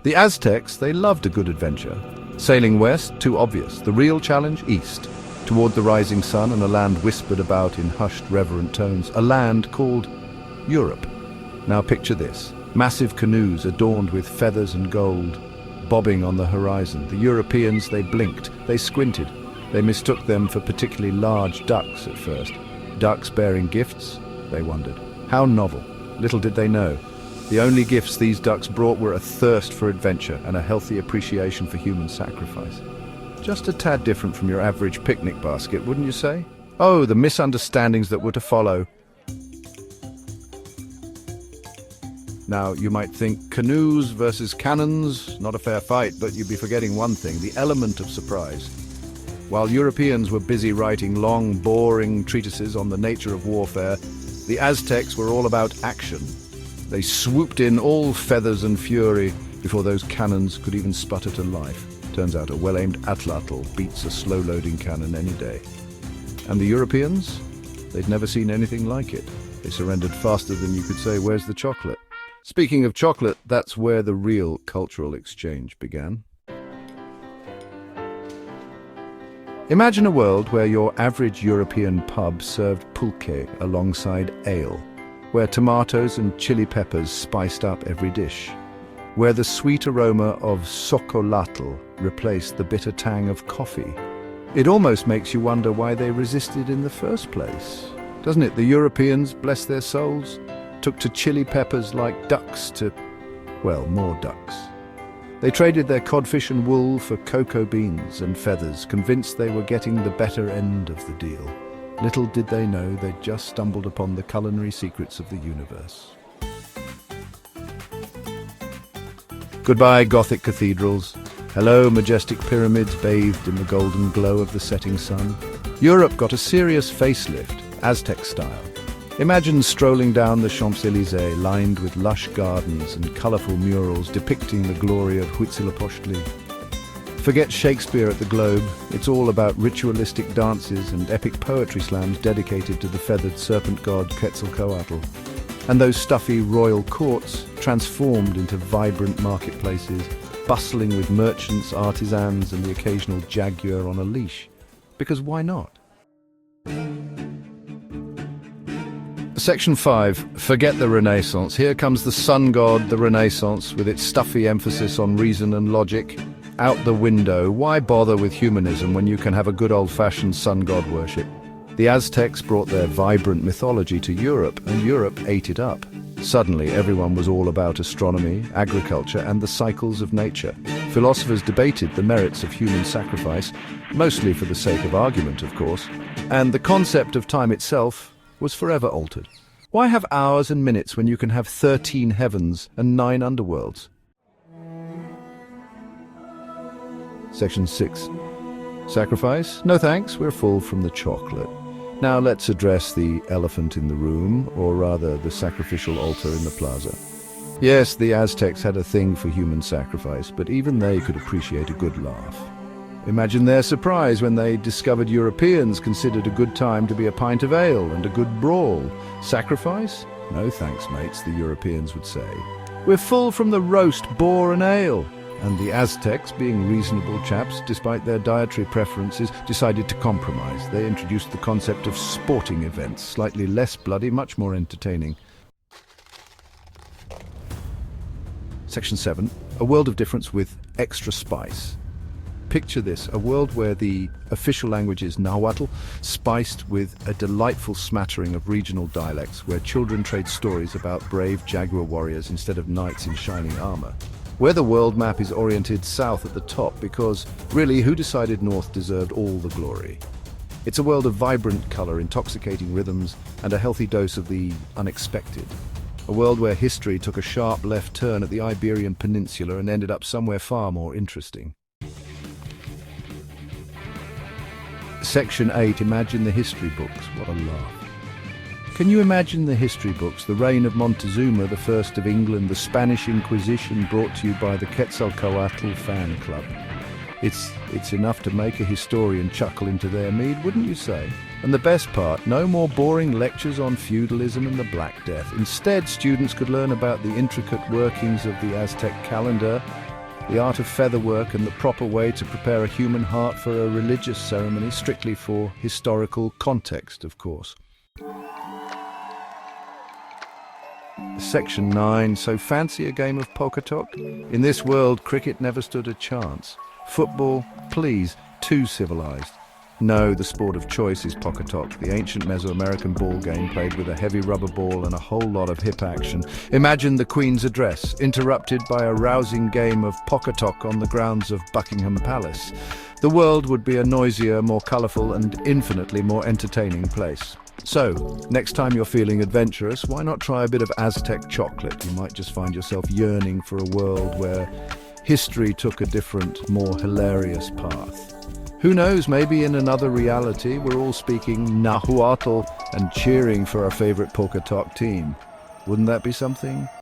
The Aztecs, they loved a good adventure. Sailing west, too obvious. The real challenge, east, toward the rising sun and a land whispered about in hushed, reverent tones, a land called Europe. Now picture this. Massive canoes adorned with feathers and gold, bobbing on the horizon. The Europeans, they blinked, they squinted. They mistook them for particularly large ducks at first. Ducks bearing gifts, they wondered. How novel. Little did they know. The only gifts these ducks brought were a thirst for adventure and a healthy appreciation for human sacrifice. Just a tad different from your average picnic basket, wouldn't you say? Oh, the misunderstandings that were to follow. Now, you might think canoes versus cannons, not a fair fight, but you'd be forgetting one thing, the element of surprise. While Europeans were busy writing long, boring treatises on the nature of warfare, the Aztecs were all about action. They swooped in all feathers and fury before those cannons could even sputter to life. Turns out a well-aimed atlatl beats a slow-loading cannon any day. And the Europeans? They'd never seen anything like it. They surrendered faster than you could say, "Where's the chocolate?" Speaking of chocolate, that's where the real cultural exchange began. Imagine a world where your average European pub served pulque alongside ale, where tomatoes and chili peppers spiced up every dish, where the sweet aroma of chocolatl replaced the bitter tang of coffee. It almost makes you wonder why they resisted in the first place, doesn't it? The Europeans, bless their souls, took to chili peppers like ducks to, well, more ducks. They traded their codfish and wool for cocoa beans and feathers, convinced they were getting the better end of the deal. Little did they know they'd just stumbled upon the culinary secrets of the universe. Goodbye, Gothic cathedrals. Hello, majestic pyramids bathed in the golden glow of the setting sun. Europe got a serious facelift, Aztec style. Imagine strolling down the Champs-Élysées, lined with lush gardens and colourful murals depicting the glory of Huitzilopochtli. Forget Shakespeare at the Globe. It's all about ritualistic dances and epic poetry slams dedicated to the feathered serpent god Quetzalcoatl. And those stuffy royal courts transformed into vibrant marketplaces, bustling with merchants, artisans, and the occasional jaguar on a leash. Because why not? Section 5. Forget the Renaissance. Here comes the sun god, the Renaissance, with its stuffy emphasis on reason and logic. Out the window. Why bother with humanism when you can have a good old-fashioned sun god worship? The Aztecs brought their vibrant mythology to Europe, and Europe ate it up. Suddenly, everyone was all about astronomy, agriculture, and the cycles of nature. Philosophers debated the merits of human sacrifice, mostly for the sake of argument, of course, and the concept of time itself was forever altered. Why have hours and minutes when you can have 13 heavens and 9 underworlds? Section 6. Sacrifice? No thanks, we're full from the chocolate. Now let's address the elephant in the room, or rather the sacrificial altar in the plaza. Yes, the Aztecs had a thing for human sacrifice, but even they could appreciate a good laugh. Imagine their surprise when they discovered Europeans considered a good time to be a pint of ale and a good brawl. Sacrifice? No thanks, mates, the Europeans would say. We're full from the roast boar and ale. And the Aztecs, being reasonable chaps, despite their dietary preferences, decided to compromise. They introduced the concept of sporting events, slightly less bloody, much more entertaining. Section 7. A world of difference with extra spice. Picture this, a world where the official language is Nahuatl, spiced with a delightful smattering of regional dialects, where children trade stories about brave jaguar warriors instead of knights in shining armor. Where the world map is oriented south at the top because, really, who decided north deserved all the glory? It's a world of vibrant color, intoxicating rhythms, and a healthy dose of the unexpected. A world where history took a sharp left turn at the Iberian Peninsula and ended up somewhere far more interesting. Section 8. Imagine the history books. What a laugh. Can you imagine the history books? The reign of Montezuma, the first of England, the Spanish Inquisition, brought to you by the Quetzalcoatl fan club. It's enough to make a historian chuckle into their mead, wouldn't you say? And the best part, no more boring lectures on feudalism and the Black Death. Instead, students could learn about the intricate workings of the Aztec calendar, The art of featherwork and the proper way to prepare a human heart for a religious ceremony, strictly for historical context, of course. Section 9. So fancy a game of Pok-a Tok? In this world, cricket never stood a chance. Football, please, too civilized. No, the sport of choice is Pok-a Tok, the ancient Mesoamerican ball game played with a heavy rubber ball and a whole lot of hip action. Imagine the Queen's address, interrupted by a rousing game of Pok-a Tok on the grounds of Buckingham Palace. The world would be a noisier, more colourful and infinitely more entertaining place. So, next time you're feeling adventurous, why not try a bit of Aztec chocolate? You might just find yourself yearning for a world where history took a different, more hilarious path. Who knows, maybe in another reality we're all speaking Nahuatl and cheering for our favorite Pok-a Tok team. Wouldn't that be something?